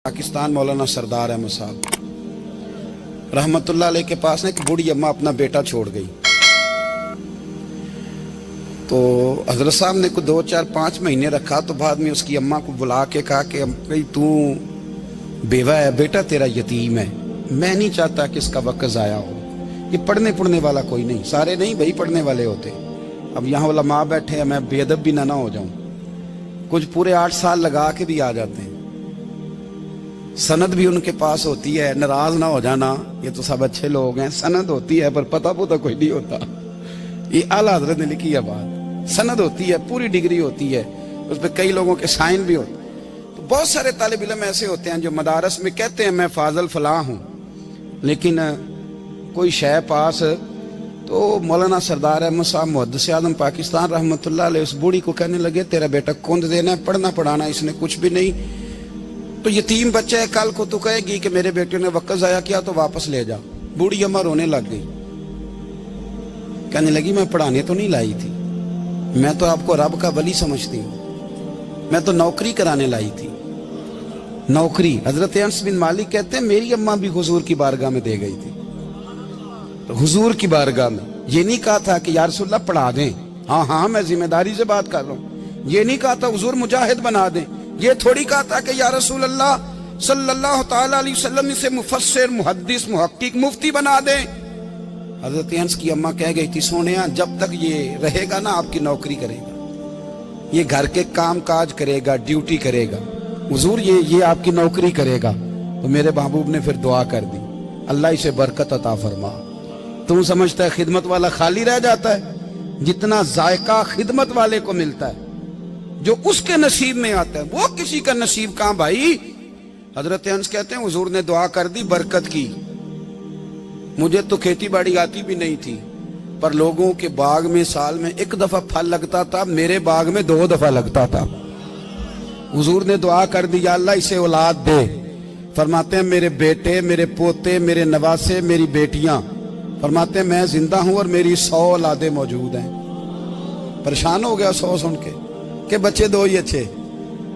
पाकिस्तान मौलाना सरदार अहमद साहब रहमतुल्लाह अलैह के पास ना एक बूढ़ी अम्मा अपना बेटा छोड़ गई। तो हजरत साहब ने कुछ 2, 4, 5 महीने रखा। तो बाद में उसकी अम्मा को बुला के कहा कि भाई तू बेवा है, बेटा तेरा यतीम है, मैं नहीं चाहता कि इसका वक्त ज़ाया हो। ये पढ़ने वाला कोई नहीं, सारे नहीं भाई पढ़ने वाले होते। अब यहाँ उलमा बैठे हैं, मैं बेअदब भी ना हो जाऊं। कुछ पूरे 8 साल लगा के भी आ जाते हैं, सनद भी उनके पास होती है। नाराज ना हो जाना, ये तो सब अच्छे लोग हैं। सनद होती है पर पता कोई नहीं होता। ये आला हजरत ने लिखी है बात। सनद होती है, पूरी डिग्री होती है, उस पर कई लोगों के साइन भी होते हैं। तो बहुत सारे तालिब इल्म ऐसे होते हैं जो मदारस में कहते हैं मैं फाजल फलां हूँ, लेकिन कोई शय पास। तो मौलाना सरदार अहमद साहब मुहद्दिस आज़म पाकिस्तान रहमतुल्लाह अलैह उस बूढ़ी को कहने लगे तेरा बेटा कुंद देना है, पढ़ना पढ़ाना इसने कुछ भी नहीं, तो यतीम बच्चा है, कल को तू कहेगी कि मेरे बेटे ने वक्त ज़ाया किया तो वापस ले जा। बूढ़ी अम्मा रोने लग गई, कहने लगी मैं पढ़ाने तो नहीं लाई थी, मैं तो आपको रब का वली समझती हूँ, मैं तो नौकरी कराने लाई थी। नौकरी। हजरत अनस बिन मालिक कहते हैं मेरी अम्मा भी हुजूर की बारगाह में दे गई थी। तो हुजूर की बारगाह में ये नहीं कहा था कि या रसूलल्लाह पढ़ा दें, हाँ मैं जिम्मेदारी से बात कर रहा हूँ। ये नहीं कहा था हुजूर मुजाहिद बना दें, ये थोड़ी कहा था कि या रसूल अल्लाह सल्लल्लाहु तआला अलैहि वसल्लम से मुफस्सिर, मुहद्दिस, मुहक्किक, मुफ्ती बना दें। हजरत अनस की अम्मा कह गई थी सोनिया जब तक ये रहेगा ना आपकी नौकरी करेगा, ये घर के काम काज करेगा, ड्यूटी करेगा, हुजूर ये आपकी नौकरी करेगा। तो मेरे महबूब ने फिर दुआ कर दी, अल्लाह इसे बरकत अता फरमा। तुम समझता है खिदमत वाला खाली रह जाता है? जितना जायका खिदमत वाले को मिलता है, जो उसके नसीब में आता है, वो किसी का नसीब कहां भाई। हजरत अनस कहते हैं हुजूर ने दुआ कर दी, बरकत की। मुझे तो खेती बाड़ी आती भी नहीं थी, पर लोगों के बाग में साल में 1 दफा फल लगता था, मेरे बाग में 2 दफा लगता था। हुजूर ने दुआ कर दी, या अल्लाह इसे औलाद दे। फरमाते हैं मेरे बेटे, मेरे पोते, मेरे नवासे, मेरी बेटियां, फरमाते हैं मैं जिंदा हूं और मेरी 100 औलादे मौजूद हैं। परेशान हो गया 100 सुन के बच्चे 2 ही अच्छे,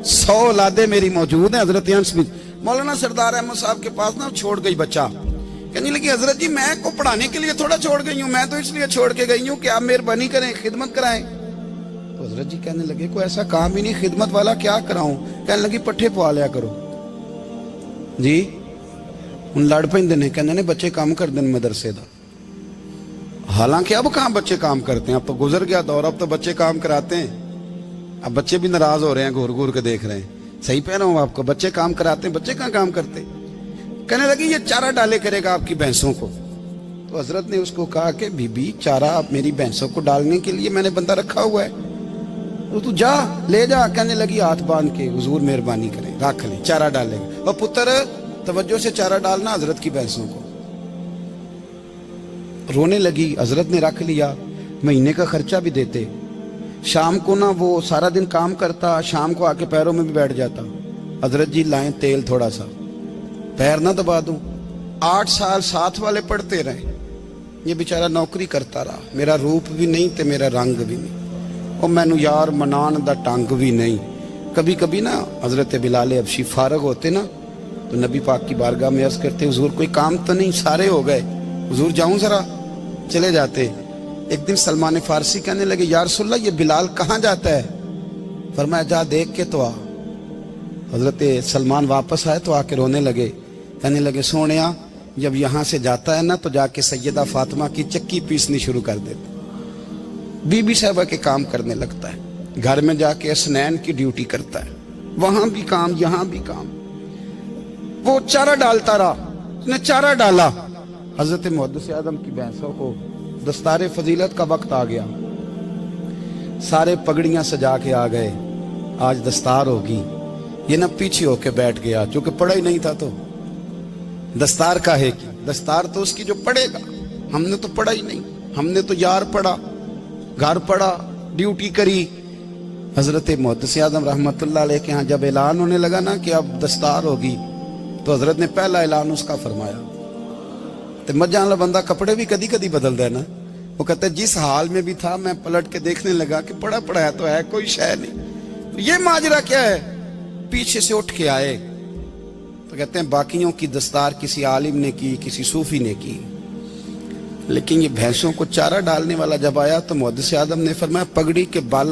100 औलादे मेरी मौजूद हैं। हजरत अनस बिन मौलाना सरदार अहमद साहब के पास ना छोड़ गई बच्चा, कहने लगी हजरत जी मैं को पढ़ाने के लिए थोड़ा छोड़ गई हूँ, मैं तो इसलिए छोड़ के गई हूँ कि आप मेहरबानी करें, खिदमत कराएं। तो हजरत जी कहने लगे कोई ऐसा काम ही नहीं, खिदमत वाला क्या कराऊं। कहने लगी पट्ठे पवा लिया करो जी। उन लड़ पेंदे ने, कहने ने बच्चे काम कर दें मदरसे दा। हालांकि अब कहाँ बच्चे काम करते हैं, अब तो गुजर गया दौर, अब तो बच्चे काम कराते हैं। अब बच्चे भी नाराज हो रहे हैं, घूर घूर के देख रहे हैं। सही कह रहा हूं आपको, बच्चे काम कराते हैं, बच्चे कहाँ काम करते। कहने लगी ये चारा डाले करेगा आपकी भैंसों को। तो हजरत ने उसको कहा कि बीबी चारा आप मेरी भैंसों को डालने के लिए मैंने बंदा रखा हुआ है, तो तू जा ले जा। कहने लगी हाथ बांध के हुजूर मेहरबानी करें रख ले, चारा डालेगा। और पुत्र तवज्जो से चारा डालना हजरत की भैंसों को। रोने लगी, हजरत ने रख लिया, महीने का खर्चा भी देते। शाम को ना वो सारा दिन काम करता, शाम को आके पैरों में भी बैठ जाता, हजरत जी लाएं तेल थोड़ा सा, पैर ना दबा दूं। 8 साल साथ वाले पढ़ते रहे, ये बेचारा नौकरी करता रहा, मेरा रूप भी नहीं ते मेरा रंग भी नहीं, और मैनू यार मनान दा टंग भी नहीं। कभी कभी ना हजरत बिलाल हबशी फारग होते ना, तो नबी पाक की बारगाह में अर्ज करते हुजूर कोई काम तो नहीं, सारे हो गए, हुजूर जाऊं जरा, चले जाते। एक दिन सलमान फारसी कहने लगे या रसूलल्लाह ये बिलाल कहाँ जाता है। फरमाया जा देख के तो आ। हजरत सलमान वापस आए तो आके रोने लगे, कहने लगे सोनिया जब यहाँ से जाता है ना तो जाके सैयदा फातिमा की चक्की पीसनी शुरू कर देता, बीबी साहबा के काम करने लगता है, घर में जाके स्नैन की ड्यूटी करता है, वहां भी काम यहाँ भी काम। वो चारा डालता रहा, उसने चारा डाला। हजरत मुहद्दिस आज़म की भैंसों को दस्तारे फजीलत का वक्त आ गया, सारे पगड़ियां सजा के आ गए, आज दस्तार होगी। ये ना पीछे होके बैठ गया, चूंकि पढ़ा ही नहीं था तो दस्तार काहे की, दस्तार तो उसकी जो पढ़ेगा, हमने तो पढ़ा ही नहीं, हमने तो यार पढ़ा, घर पढ़ा, ड्यूटी करी। हजरत मुहद्दिस आज़म रहमतुल्लाह अलैह के यहाँ जब ऐलान होने लगा ना कि अब दस्तार होगी, तो हजरत ने पहला ऐलान उसका फरमाया। तो मजा वाला बंदा कपड़े भी कदी कदी बदलता है ना, वो कहता है जिस हाल में भी था मैं पलट के देखने लगा कि पढ़ा पढ़ा है तो है, कोई शय नहीं। तो ये माजरा क्या है, पीछे से उठ के आए, کہتے ہیں باقیوں کی دستار کسی عالم نے کی، کسی صوفی نے کی، لیکن یہ بھینسوں کو چارہ ڈالنے والا جب آیا تو محدث اعظم نے فرمایا پگڑی کے بال